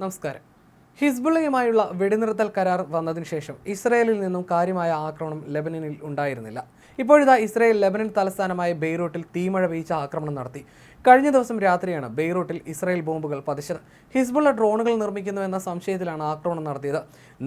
നമസ്കാരം. ഹിസ്ബുള്ളയുമായുള്ള വെടിനിർത്തൽ കരാർ വന്നതിന് ശേഷം ഇസ്രായേലിൽ നിന്നും കാര്യമായ ആക്രമണം ലെബനനിൽ ഉണ്ടായിരുന്നില്ല. ഇപ്പോഴിതാ ഇസ്രായേൽ ലെബനൻ തലസ്ഥാനമായ ബെയ്റൂട്ടിൽ തീമഴ പെയ്ച്ച ആക്രമണം നടത്തി. കഴിഞ്ഞ ദിവസം രാത്രിയാണ് ബെയ്റൂട്ടിൽ ഇസ്രായേൽ ബോംബുകൾ പതിച്ചത്. ഹിസ്ബുള്ള ഡ്രോണുകൾ നിർമ്മിക്കുന്നുവെന്ന സംശയത്തിലാണ് ആക്രമണം നടത്തിയത്.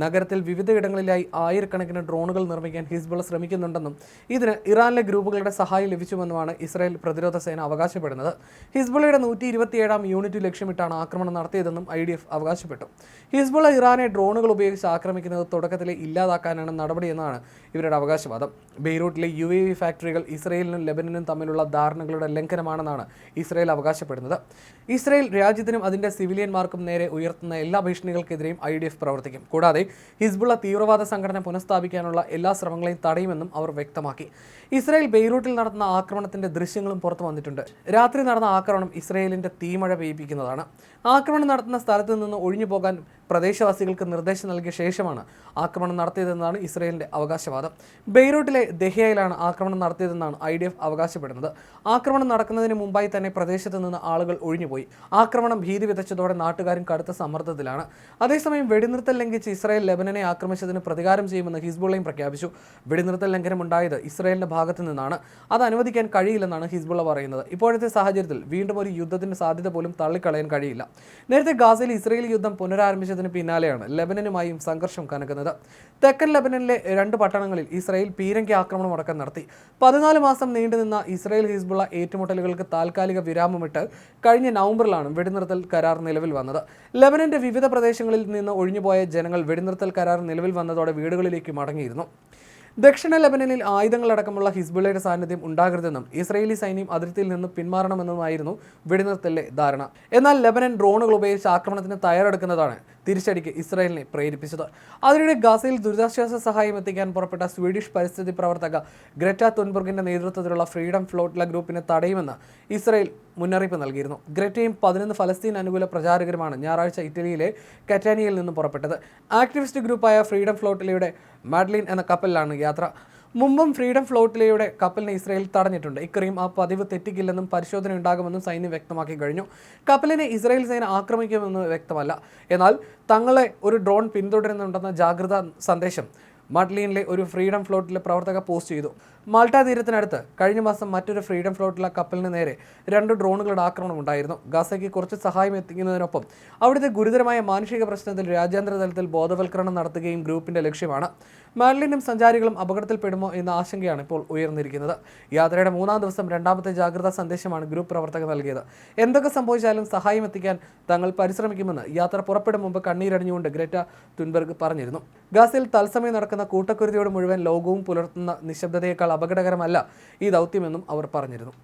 നഗരത്തിൽ വിവിധയിടങ്ങളിലായി ആയിരക്കണക്കിന് ഡ്രോണുകൾ നിർമ്മിക്കാൻ ഹിസ്ബുള്ള ശ്രമിക്കുന്നുണ്ടെന്നും ഇതിന് ഇറാനിലെ ഗ്രൂപ്പുകളുടെ സഹായം ലഭിച്ചുവെന്നുമാണ് ഇസ്രായേൽ പ്രതിരോധ സേന അവകാശപ്പെടുന്നത്. ഹിസ്ബുള്ളയുടെ 127-ാം യൂണിറ്റ് ലക്ഷ്യമിട്ടാണ് ആക്രമണം നടത്തിയതെന്നും IDF അവകാശപ്പെട്ടു. ഹിസ്ബുള്ള ഇറാനെ ഡ്രോണുകൾ ഉപയോഗിച്ച് ആക്രമിക്കുന്നത് തുടക്കത്തിലെ ഇല്ലാതാക്കാനാണ് നടപടിയെന്നാണ് ഇവരുടെ അവകാശവാദം. ബെയ്റൂട്ടിലെ UAV ഫാക്ടറികൾ ഇസ്രായേലിനും ലെബനനും തമ്മിലുള്ള ധാരണകളുടെ ലംഘനമാണെന്നാണ് ഇസ്രായേൽ അവകാശപ്പെടുന്നത്. ഇസ്രായേൽ രാജ്യത്തിനും അതിൻ്റെ സിവിലിയന്മാർക്കും നേരെ ഉയർത്തുന്ന എല്ലാ ഭീഷണികൾക്കെതിരെയും IDF പ്രവർത്തിക്കും. കൂടാതെ ഹിസ്ബുള്ള തീവ്രവാദ സംഘടന പുനഃസ്ഥാപിക്കാനുള്ള എല്ലാ ശ്രമങ്ങളെയും തടയുമെന്നും അവർ വ്യക്തമാക്കി. ഇസ്രായേൽ ബെയ്റൂട്ടിൽ നടത്തുന്ന ആക്രമണത്തിന്റെ ദൃശ്യങ്ങളും പുറത്തു വന്നിട്ടുണ്ട്. രാത്രി നടന്ന ആക്രമണം ഇസ്രായേലിന്റെ തീമഴ പെയ്യിപ്പിക്കുന്നതാണ്. ആക്രമണം നടത്തുന്ന സ്ഥലത്ത് നിന്ന് ഒഴിഞ്ഞു പോകാൻ പ്രദേശവാസികൾക്ക് നിർദ്ദേശം നൽകിയ ശേഷമാണ് ആക്രമണം നടത്തിയതെന്നാണ് ഇസ്രായേലിന്റെ അവകാശവാദം. ബെയ്റൂട്ടിലെ ദഹിയയിലാണ് ആക്രമണം നടത്തിയതെന്നാണ് IDF അവകാശപ്പെടുന്നത്. ആക്രമണം നടക്കുന്നതിന് മുമ്പായി തന്നെ പ്രദേശത്ത് നിന്ന് ആളുകൾ ഒഴിഞ്ഞുപോയി. ആക്രമണം ഭീതി വിതച്ചതോടെ നാട്ടുകാരും കടുത്ത സമ്മർദ്ദത്തിലാണ്. അതേസമയം വെടിനിർത്തൽ ലംഘിച്ച് ഇസ്രായേൽ ലെബനനെ ആക്രമിച്ചതിന് പ്രതികാരം ചെയ്യുമെന്ന് ഹിസ്ബുള്ളയും പ്രഖ്യാപിച്ചു. വെടിനിർത്തൽ ലംഘനം ഉണ്ടായത് ഇസ്രായേലിന്റെ ഭാഗത്തു നിന്നാണ്. അത് അനുവദിക്കാൻ കഴിയില്ലെന്നാണ് ഹിസ്ബുള്ള പറയുന്നത്. ഇപ്പോഴത്തെ സാഹചര്യത്തിൽ വീണ്ടും ഒരു യുദ്ധത്തിന്റെ സാധ്യത പോലും തള്ളിക്കളയാൻ കഴിയില്ല. നേരത്തെ ഗാസയിൽ ഇസ്രായേൽ യുദ്ധം പുനരാരംഭിച്ചതിന് പിന്നാലെയാണ് ലെബനനുമായും സംഘർഷം കനക്കുന്നത്. തെക്കൻ ലെബനനിലെ 2 പട്ടണങ്ങളിൽ ഇസ്രായേൽ പീരങ്കി ആക്രമണം അടക്കം നടത്തി. 14 മാസം നീണ്ടുനിന്ന ഇസ്രായേൽ ഹിസ്ബുള്ള ഏറ്റുമുട്ടലുകൾക്ക് താൽക്കാലിക വിരാമമിട്ട് കഴിഞ്ഞ നവംബറിലാണ് വെടിനിർത്തൽ കരാർ നിലവിൽ വന്നത്. ലെബനന്റെ വിവിധ പ്രദേശങ്ങളിൽ നിന്ന് ഒഴിഞ്ഞുപോയ ജനങ്ങൾ വെടിനിർത്തൽ കരാർ നിലവിൽ വന്നതോടെ വീടുകളിലേക്ക് മടങ്ങിയിരുന്നു. ദക്ഷിണ ലെബനനിൽ ആയുധങ്ങളടക്കമുള്ള ഹിസ്ബുള്ളയുടെ സാന്നിധ്യം ഉണ്ടാകരുതെന്നും ഇസ്രായേലി സൈന്യം അതിർത്തിയിൽ നിന്ന് പിന്മാറണമെന്നുമായിരുന്നു വെടിനിർത്തലിലെ ധാരണ. എന്നാൽ ലെബനൻ ഡ്രോണുകൾ ഉപയോഗിച്ച് ആക്രമണത്തിന് തയ്യാറെടുക്കുന്നതാണ് തിരിച്ചടിക്ക് ഇസ്രായേലിനെ പ്രേരിപ്പിച്ചത്. അതിനിടെ ഗാസയിൽ ദുരിതാശ്വാസ സഹായം എത്തിക്കാൻ പുറപ്പെട്ട സ്വീഡിഷ് പരിസ്ഥിതി പ്രവർത്തക ഗ്രറ്റ തുൻബർഗിന്റെ നേതൃത്വത്തിലുള്ള ഫ്രീഡം ഫ്ലോട്ടില ഗ്രൂപ്പിനെ തടയുമെന്ന് ഇസ്രായേൽ മുന്നറിയിപ്പ് നൽകിയിരുന്നു. ഗ്രറ്റയും 11 ഫലസ്തീൻ അനുകൂല പ്രചാരകരുമാണ് ഞായറാഴ്ച ഇറ്റലിയിലെ കറ്റാനിയയിൽ നിന്ന് പുറപ്പെട്ടത്. ആക്ടിവിസ്റ്റ് ഗ്രൂപ്പായ ഫ്രീഡം ഫ്ലോട്ടിലയുടെ മാഡ്ലിൻ എന്ന കപ്പലിലാണ് യാത്ര. മുമ്പും ഫ്രീഡം ഫ്ലോട്ടിലയുടെ കപ്പലിനെ ഇസ്രായേൽ തടഞ്ഞിട്ടുണ്ട്. ഇക്കുറിയും ആ പതിവ് തെറ്റിക്കില്ലെന്നും പരിശോധന ഉണ്ടാകുമെന്നും സൈന്യം വ്യക്തമാക്കി കഴിഞ്ഞു. കപ്പലിനെ ഇസ്രായേൽ സേന ആക്രമിക്കുമെന്ന് വ്യക്തമല്ല. എന്നാൽ തങ്ങളെ ഒരു ഡ്രോൺ പിന്തുടരുന്നുണ്ടെന്ന ജാഗ്രതാ സന്ദേശം മാഡ്ലീനിലെ ഒരു ഫ്രീഡം ഫ്ലോട്ടിലെ പ്രവർത്തക പോസ്റ്റ് ചെയ്തു. മാൾട്ട തീരത്തിനടുത്ത് കഴിഞ്ഞ മാസം മറ്റൊരു ഫ്രീഡം ഫ്ലോട്ടിലെ കപ്പലിന് നേരെ 2 ഡ്രോണുകളുടെ ആക്രമണം ഉണ്ടായിരുന്നു. ഗാസയ്ക്ക് കുറച്ച് സഹായം എത്തിക്കുന്നതിനൊപ്പം അവിടുത്തെ ഗുരുതരമായ മാനുഷിക പ്രശ്നത്തിൽ രാജ്യാന്തര തലത്തിൽ ബോധവൽക്കരണം നടത്തുകയും ഗ്രൂപ്പിന്റെ ലക്ഷ്യമാണ്. മാഡ്ലിനും സഞ്ചാരികളും അപകടത്തിൽപ്പെടുമോ എന്ന ആശങ്കയാണ് ഇപ്പോൾ ഉയർന്നിരിക്കുന്നത്. യാത്രയുടെ 3-ാം ദിവസം 2ാമത്തെ ജാഗ്രതാ സന്ദേശമാണ് ഗ്രൂപ്പ് പ്രവർത്തകർ നൽകിയത്. എന്തൊക്കെ സംഭവിച്ചാലും സഹായം എത്തിക്കാൻ തങ്ങൾ പരിശ്രമിക്കുമെന്ന് യാത്ര പുറപ്പെടും മുമ്പ് കണ്ണീരണിഞ്ഞുകൊണ്ട് ഗ്രറ്റ തുൻബർഗ് പറഞ്ഞിരുന്നു. ഗാസയിൽ തത്സമയം നടക്കുന്ന കൂട്ടക്കുരുതിയോട് മുഴുവൻ ലോകവും പുലർത്തുന്ന നിശബ്ദതയേക്കാൾ അപകടകരമല്ല ഈ ദൗത്യമെന്നും അവർ പറഞ്ഞിരുന്നു.